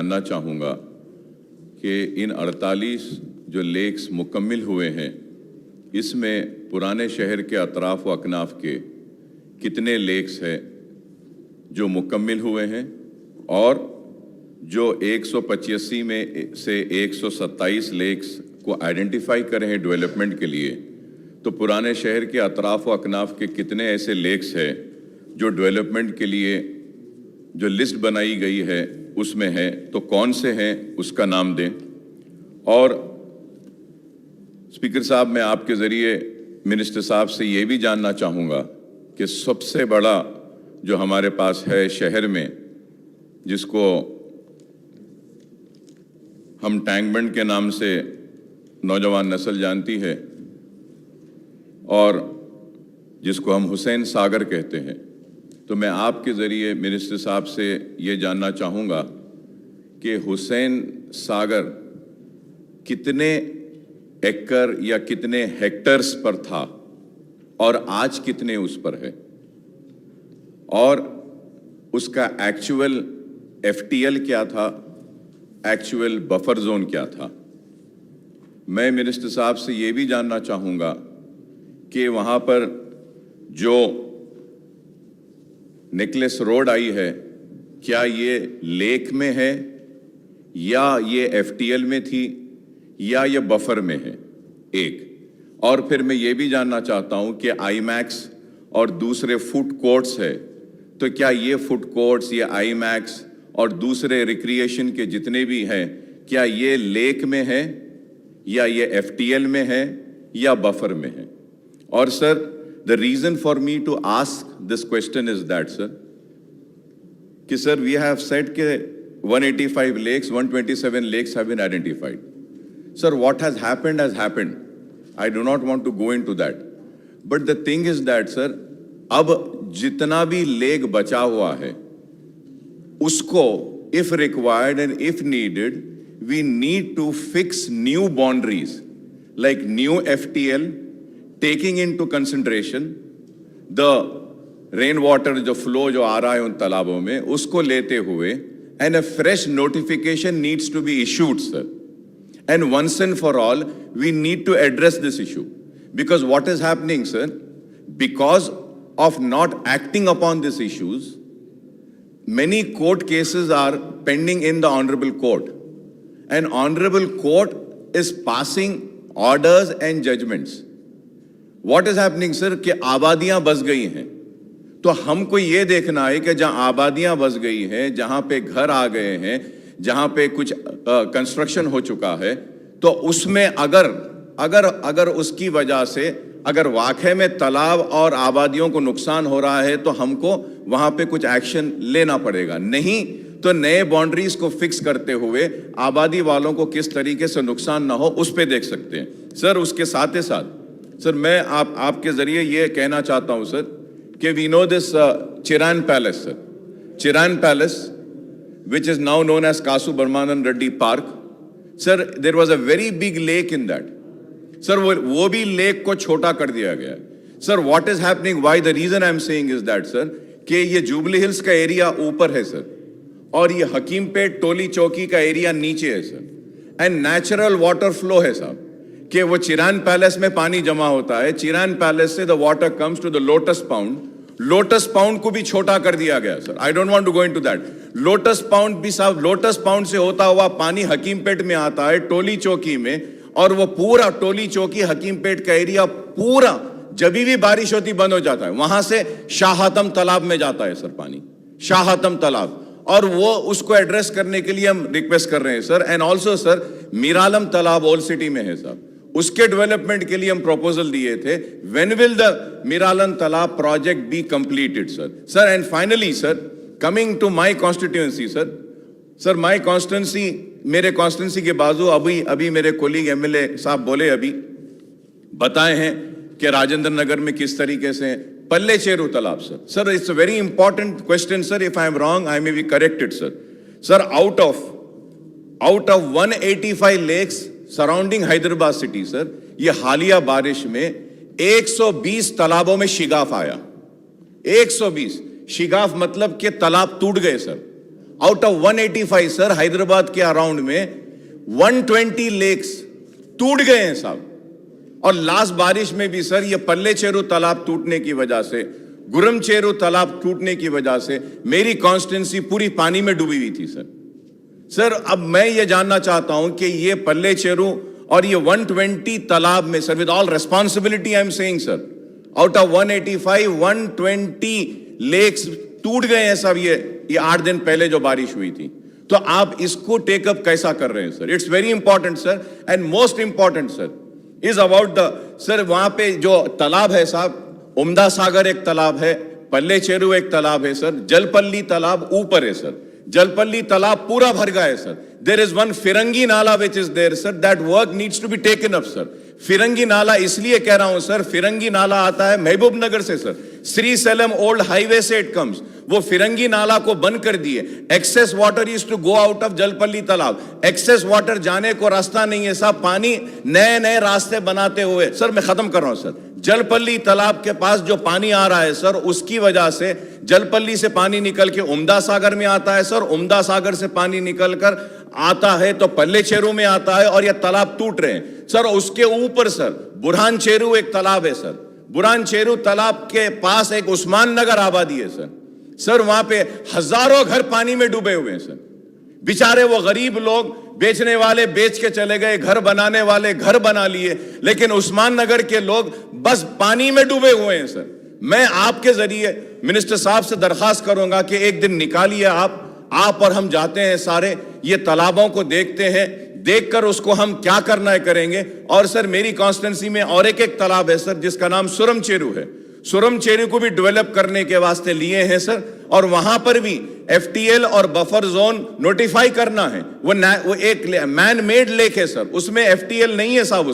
जानना चाहूँगा कि इन 48 जो लेक्स मुकम्मिल हुए हैं, इसमें पुराने शहर के अतराफ़ व अकनाफ के कितने लेक्स हैं जो मुकम्मिल हुए हैं, और जो 185 में से 127 लेक्स को आइडेंटिफाई करे हैं डेवलपमेंट के लिए, तो पुराने शहर के अतराफ़ व अकनाफ के कितने ऐसे लेक्स हैं जो डेवलपमेंट के लिए जो लिस्ट बनाई गई है उसमें है, तो कौन से हैं उसका नाम दें। और स्पीकर साहब, मैं आपके ज़रिए मिनिस्टर साहब से ये भी जानना चाहूँगा कि सबसे बड़ा जो हमारे पास है शहर में, जिसको हम टैंक बंड के नाम से नौजवान नस्ल जानती है और जिसको हम हुसैन सागर कहते हैं, तो मैं आपके ज़रिए मिनिस्टर साहब से ये जानना चाहूँगा कि हुसैन सागर कितने एकड़ या कितने हेक्टर्स पर था और आज कितने उस पर है, और उसका एक्चुअल FTL क्या था, एक्चुअल बफर जोन क्या था। मैं मिनिस्टर साहब से ये भी जानना चाहूँगा कि वहाँ पर जो नेकलेस रोड आई है, क्या ये लेक में है या ये FTL में थी या ये बफर में है, एक। और फिर मैं ये भी जानना चाहता हूँ कि IMAX और दूसरे फूड कोर्ट्स है, तो क्या ये फूड कोर्ट्स, ये IMAX और दूसरे रिक्रिएशन के जितने भी हैं, क्या ये लेक में है या ये FTL में है या बफर में है। और sir, the reason for me to ask this question is that, sir, कि sir, we have said कि 185 lakes, 127 lakes have been identified. Sir, what has happened has happened. I do not want to go into that. But the thing is that, sir, अब जितना भी lake बचा हुआ है, उसको if required and if needed, we need to fix new boundaries, like new FTL, taking into consideration the rain water जो flow जो आ रहा है उन तालाबों में, उसको लेते हुए, and a fresh notification needs to be issued, sir. And once and for all, we need to address this issue. Because what is happening, sir, because of not acting upon these issues, many court cases are pending in the Honorable Court. And Honorable Court is passing orders and judgments. What is happening, sir, कि आबादियां बस गई हैं, तो हमको ये देखना है कि जहां आबादियां बस गई हैं, जहां पे घर आ गए हैं, जहां पे कुछ कंस्ट्रक्शन हो चुका है, तो उसमें अगर उसकी वजह से अगर वाकई में तालाब और आबादियों को नुकसान हो रहा है, तो हमको वहां पे कुछ एक्शन लेना पड़ेगा। नहीं तो नए बाउंड्रीज को फिक्स करते हुए आबादी वालों को किस तरीके से नुकसान ना हो, उस पे देख सकते हैं। सर, उसके साथ ही साथ सर, मैं आपके जरिए ये कहना चाहता हूं, सर, कि we know this Chiran Palace, sir, Chiran Palace, which is now known as Kasu Brahmanand Reddy Park. Sir, there was a very big lake in that. Sir, वो भी लेक को छोटा कर दिया गया है। Sir, what is happening? Why? The reason I am saying is that, sir, कि ये जुबली हिल्स का एरिया ऊपर है, सर, और ये हकीमपेट टोली चौकी का एरिया नीचे है, sir. And natural water flow है, साहब, कि वो चिरान पैलेस में पानी जमा होता है, चिरान पैलेस से the water comes to the lotus pond, lotus pond को भी छोटा कर दिया गया, sir. I don't want to go into that. Lotus pond भी, साहब, लोटस पाउंड से होता हुआ पानी हकीमपेट में आता है, टोली चौकी में, और वो पूरा टोली चौकी हकीमपेट का एरिया पूरा जब भी बारिश होती बंद हो जाता है, वहां से शाहतम तालाब में जाता है, सर, पानी, शाहतम तालाब। और वो उसको एड्रेस करने के लिए हम रिक्वेस्ट कर रहे हैं, sir. And also, sir, Miralam तालाब ओल्ड सिटी में है, साहब, उसके डेवलपमेंट के लिए हम प्रपोजल दिए थे। व्हेन विल द मीरालम तालाब project be completed, sir? Sir, and finally, sir, coming to my constituency, sir, my constituency, मेरे कॉन्स्टिट्यूएंसी के बाजू अभी मेरे कोलीग MLA साहब बोले, अभी बताए हैं कि राजेंद्र नगर में किस तरीके से पल्ले चेरू तालाब, सर। Sir, it's a very important question, sir. If I am wrong, I may be corrected, sir. Sir, out of 185 lakes surrounding Hyderabad city, sir, ये हालिया बारिश में 120 तालाबों में शिगाफ आया। 120 शिगाफ मतलब कि तालाब टूट गए, sir. Out of 185 sir, Hyderabad के अराउंड में 120 लेक्स टूट गए हैं साहब। और लास्ट बारिश में भी सर, ये पल्ले चेरू तालाब टूटने की वजह से, गुरम चेरू तालाब टूटने की वजह से मेरी कॉन्स्टिट्यूंसी पूरी पानी में डूबी हुई थी सर। सर अब मैं ये जानना चाहता हूं कि ये पल्ले चेरू और ये 120 तालाब में sir, with all responsibility I am saying sir, out of 185 120 lakes टूट गए हैं सब। ये 8 दिन पहले जो बारिश हुई थी, तो आप इसको टेकअप कैसा कर रहे हैं sir? It's very important sir, and most important sir is about the sir, वहां पे जो तालाब है साहब, उम्दा सागर एक तालाब है, पल्ले चेरू एक तालाब है सर, जलपल्ली तालाब ऊपर है सर, जलपल्ली तालाब पूरा भर गया है sir. There is one Firangi Nala which is there sir, that work needs to be taken up sir. Firangi Nala इसलिए कह रहा हूं सर, फिरंगी नाला आता है महबूब नगर से sir, Srisailam old highway से इट कम्स। वो फिरंगी नाला को बंद कर दिए। Excess water is to go out of Jalpally तालाब, एक्सेस वाटर जाने को रास्ता नहीं है साहब। पानी नए नए रास्ते बनाते हुए सर, मैं खत्म कर रहा हूं सर, जलपल्ली तालाब के पास जो पानी आ रहा है सर, उसकी वजह से जलपल्ली से पानी निकल के उम्दा सागर में आता है सर, उम्दा सागर से पानी निकलकर आता है तो पल्ले चेरू में आता है, और ये तालाब टूट रहे हैं सर। उसके ऊपर सर बुरहान चेरू एक तालाब है सर, बुरहान चेरू तालाब के पास एक उस्मान नगर आबादी है सर। सर वहां पे हजारों घर पानी में डूबे हुए हैं सर। बेचारे वो गरीब लोग, बेचने वाले बेच के चले गए, घर बनाने वाले घर बना लिए, लेकिन उस्मान नगर के लोग बस पानी में डूबे हुए हैं सर। मैं आपके जरिए मिनिस्टर साहब से दरखास्त करूंगा कि एक दिन निकालिए आप और हम जाते हैं सारे, ये तालाबों को देखते हैं, देखकर उसको हम क्या करना है करेंगे। और सर मेरी कॉन्स्टिट्यूंसी में और एक तालाब है सर, जिसका नाम सुरम चेरू है, सुरम चेरू को भी डेवलप करने के वास्ते लिए हैं सर, और वहां पर भी एफटीएल और बफर जोन नोटिफाई करना है। वो एक मैन मेड लेक है सर, उसमें एफटीएल नहीं है साहब,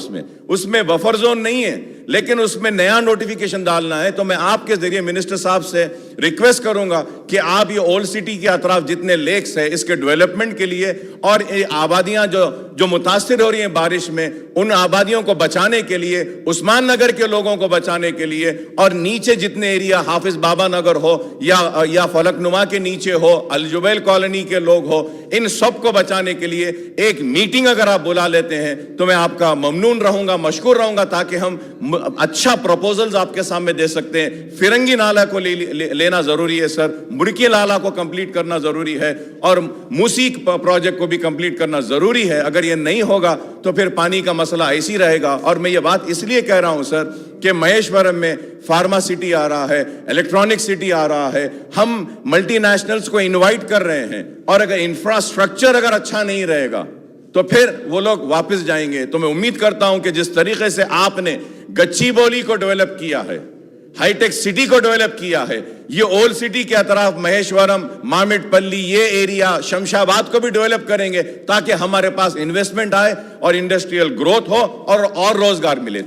उसमें बफर जोन नहीं है, लेकिन उसमें नया नोटिफिकेशन डालना है। तो मैं आपके जरिए मिनिस्टर साहब से रिक्वेस्ट करूंगा कि आप ये ओल्ड सिटी के अतराफ जितने लेक्स है, इसके डेवलपमेंट के लिए, और ये आबादियां जो मुतासिर हो रही हैं बारिश में, उन आबादियों को बचाने के लिए, उस्मान नगर के लोगों को बचाने के लिए, और नीचे जितने एरिया हाफिज बाबा नगर हो या फलकनुमा के नीचे हो, अलजुबैल कॉलोनी के लोग हो, इन सब को बचाने के लिए एक मीटिंग अगर आप बुला लेते हैं तो मैं आपका ममनून रहूंगा, मशकूर रहूंगा, ताकि हम अच्छा प्रपोजल्स आपके सामने दे सकते हैं। फिरंगी नाला को लेना जरूरी है सर, मुड़की नाला को कंप्लीट करना जरूरी है, और मूसी प्रोजेक्ट को भी कंप्लीट करना जरूरी है। अगर ये नहीं होगा तो फिर पानी का मसला ऐसी रहेगा। और मैं ये बात इसलिए कह रहा हूं सर कि महेश्वरम में फार्मा सिटी आ रहा है, इलेक्ट्रॉनिक सिटी आ रहा है, हम मल्टीनेशनल्स को इनवाइट कर रहे हैं, और अगर इंफ्रास्ट्रक्चर अगर अच्छा नहीं रहेगा तो फिर वो लोग वापस जाएंगे। तो मैं उम्मीद करता हूं कि जिस तरीके से आपने गच्चीबौली को डेवलप किया है, हाईटेक सिटी को डेवलप किया है, ये ओल्ड सिटी के अतराफ महेश्वरम, मामिडपल्ली, ये एरिया, शमशाबाद को भी डेवलप करेंगे, ताकि हमारे पास इन्वेस्टमेंट आए और इंडस्ट्रियल ग्रोथ हो और रोजगार मिले।